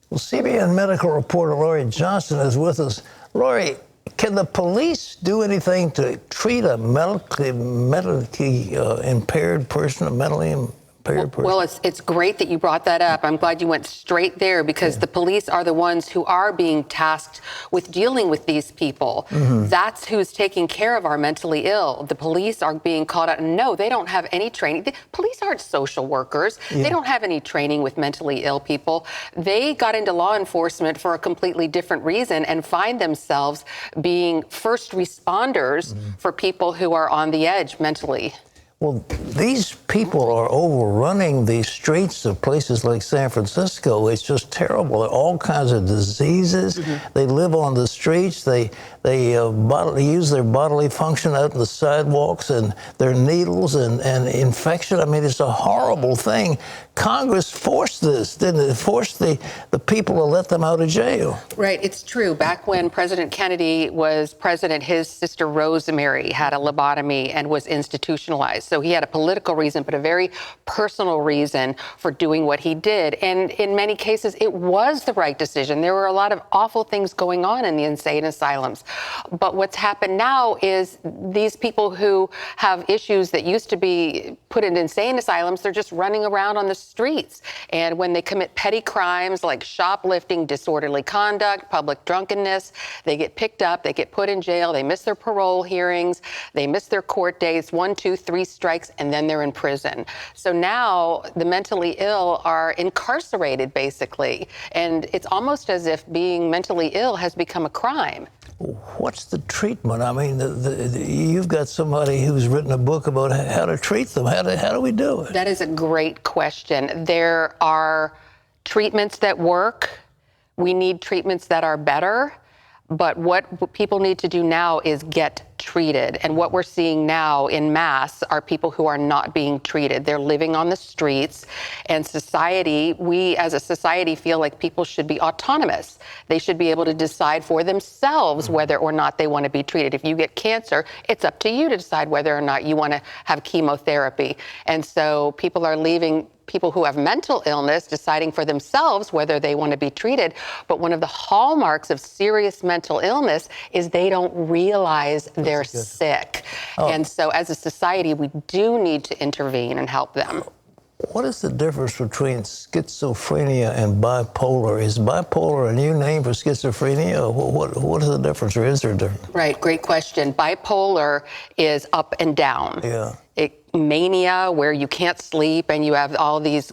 Well, CBN medical reporter Lorie Johnson is with us. Lorie, can the police do anything to treat a medically impaired person, a mentally impaired person? Well, it's great that you brought that up. I'm glad you went straight there because the police are the ones who are being tasked with dealing with these people. That's who's taking care of our mentally ill. The police are being called out. No, they don't have any training. The police aren't social workers. They don't have any training with mentally ill people. They got into law enforcement for a completely different reason and find themselves being first responders for people who are on the edge mentally. Well, these people are overrunning the streets of places like San Francisco. It's just terrible. There are all kinds of diseases. They live on the streets. They use their bodily function out in the sidewalks, and their needles and infection. I mean, it's a horrible thing. Congress forced this, didn't it? It forced the people to let them out of jail. Right, it's true. Back when President Kennedy was president, his sister Rosemary had a lobotomy and was institutionalized. So he had a political reason, but a very personal reason for doing what he did. And in many cases, it was the right decision. There were a lot of awful things going on in the insane asylums. But what's happened now is these people who have issues that used to be put in insane asylums, they're just running around on the streets. And when they commit petty crimes like shoplifting, disorderly conduct, public drunkenness, they get picked up, they get put in jail, they miss their parole hearings, they miss their court dates, 1, 2, 3 strikes, and then they're in prison. So now the mentally ill are incarcerated, basically. And it's almost as if being mentally ill has become a crime. What's the treatment? I mean, you've got somebody who's written a book about how to treat them. How do we do it? That is a great question. There are treatments that work. We need treatments that are better. But what people need to do now is get treated. And what we're seeing now in mass are people who are not being treated. They're living on the streets. And society, we as a society feel like people should be autonomous. They should be able to decide for themselves whether or not they want to be treated. If you get cancer, it's up to you to decide whether or not you want to have chemotherapy. And so people are leaving people who have mental illness deciding for themselves whether they want to be treated. But one of the hallmarks of serious mental illness is they don't realize they're sick. And so as a society, we do need to intervene and help them. What is the difference between schizophrenia and bipolar? Is bipolar a new name for schizophrenia? What is the difference, or is there a difference? Right, great question. Bipolar is up and down. Mania, where you can't sleep and you have all these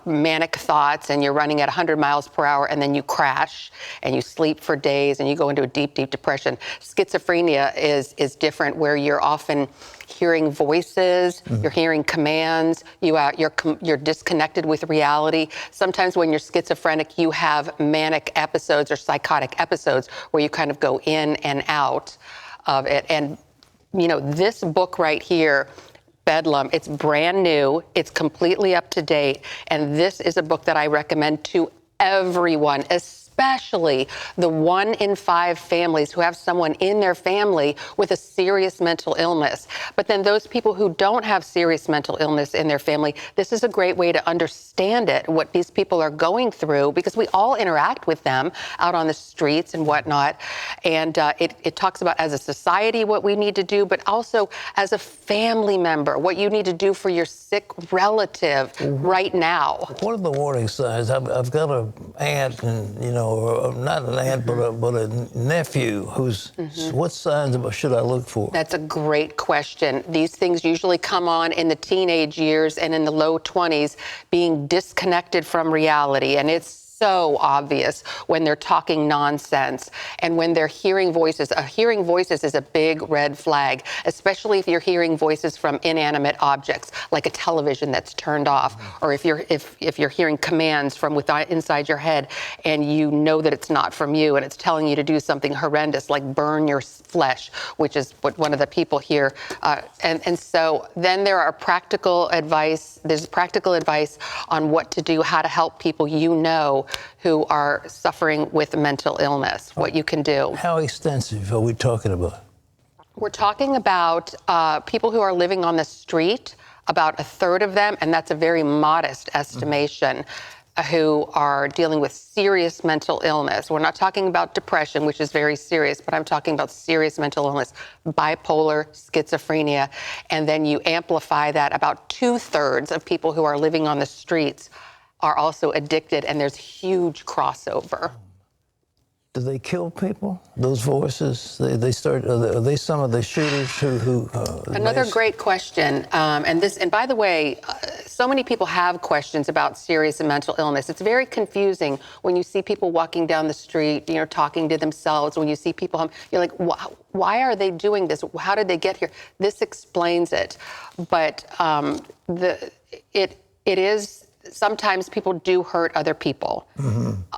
manic thoughts and you're running at 100 miles per hour and then you crash and you sleep for days and you go into a deep, deep depression. Schizophrenia is different, where you're often hearing voices, you're hearing commands, you're disconnected with reality. Sometimes when you're schizophrenic, you have manic episodes or psychotic episodes where you kind of go in and out of it. And, you know, this book right here, Bedlam, it's brand new, it's completely up to date, and this is a book that I recommend to everyone, especially the 1 in 5 families who have someone in their family with a serious mental illness. But then those people who don't have serious mental illness in their family, this is a great way to understand it, what these people are going through, because we all interact with them out on the streets and whatnot. And it talks about, as a society, what we need to do, but also as a family member, what you need to do for your sick relative right now. What are the warning signs? I've got an aunt, and, you know, or not an aunt, but a nephew who's, what signs should I look for? That's a great question. These things usually come on in the teenage years and in the low 20s, being disconnected from reality. And it's so obvious when they're talking nonsense and when they're hearing voices. Hearing voices is a big red flag, especially if you're hearing voices from inanimate objects like a television that's turned off, or if you're hearing commands from inside your head and you know that it's not from you and it's telling you to do something horrendous like burn your flesh, which is what one of the people here. And so then there are practical advice. There's practical advice on what to do, how to help people you know who are suffering with mental illness, what you can do. How extensive are we talking about? We're talking about people who are living on the street, about a third of them, and that's a very modest estimation. who are dealing with serious mental illness. We're not talking about depression, which is very serious, but I'm talking about serious mental illness, bipolar, schizophrenia, and then you amplify that. About 2/3 of people who are living on the streets are also addicted, and there's huge crossover. Do they kill people? Those voices, are they some of the shooters who Another great question. And by the way, so many people have questions about serious mental illness. It's very confusing when you see people walking down the street, talking to themselves. When you see people, you're like, why are they doing this? How did they get here? This explains it. But it is. Sometimes people do hurt other people.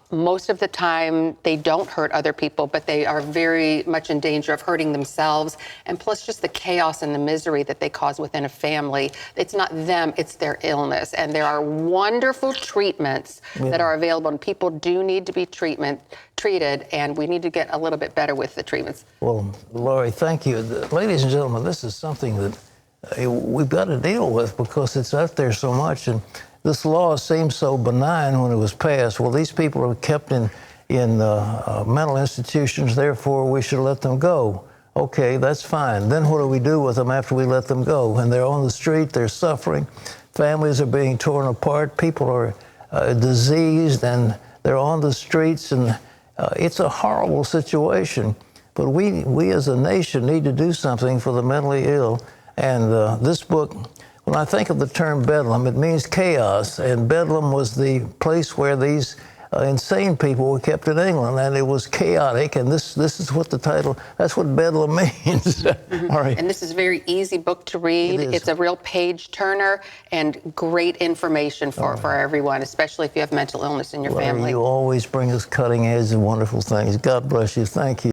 Most of the time, they don't hurt other people, but they are very much in danger of hurting themselves. And plus, just the chaos and the misery that they cause within a family. It's not them, it's their illness. And there are wonderful treatments that are available, and people do need to be treated, and we need to get a little bit better with the treatments. Well, Lorie, thank you. Ladies and gentlemen, this is something that we've got to deal with because it's out there so much. And this law seemed so benign when it was passed. Well, these people are kept in mental institutions, therefore we should let them go. Okay, that's fine. Then what do we do with them after we let them go? And they're on the street, they're suffering. Families are being torn apart. People are diseased, and they're on the streets, and it's a horrible situation. But we as a nation need to do something for the mentally ill. And this book, when I think of the term Bedlam, it means chaos. And Bedlam was the place where these insane people were kept in England, and it was chaotic. And this is what the title, that's what Bedlam means. All right. And this is a very easy book to read. It's a real page turner and great information for everyone, especially if you have mental illness in your family. You always bring us cutting edge and wonderful things. God bless you. Thank you.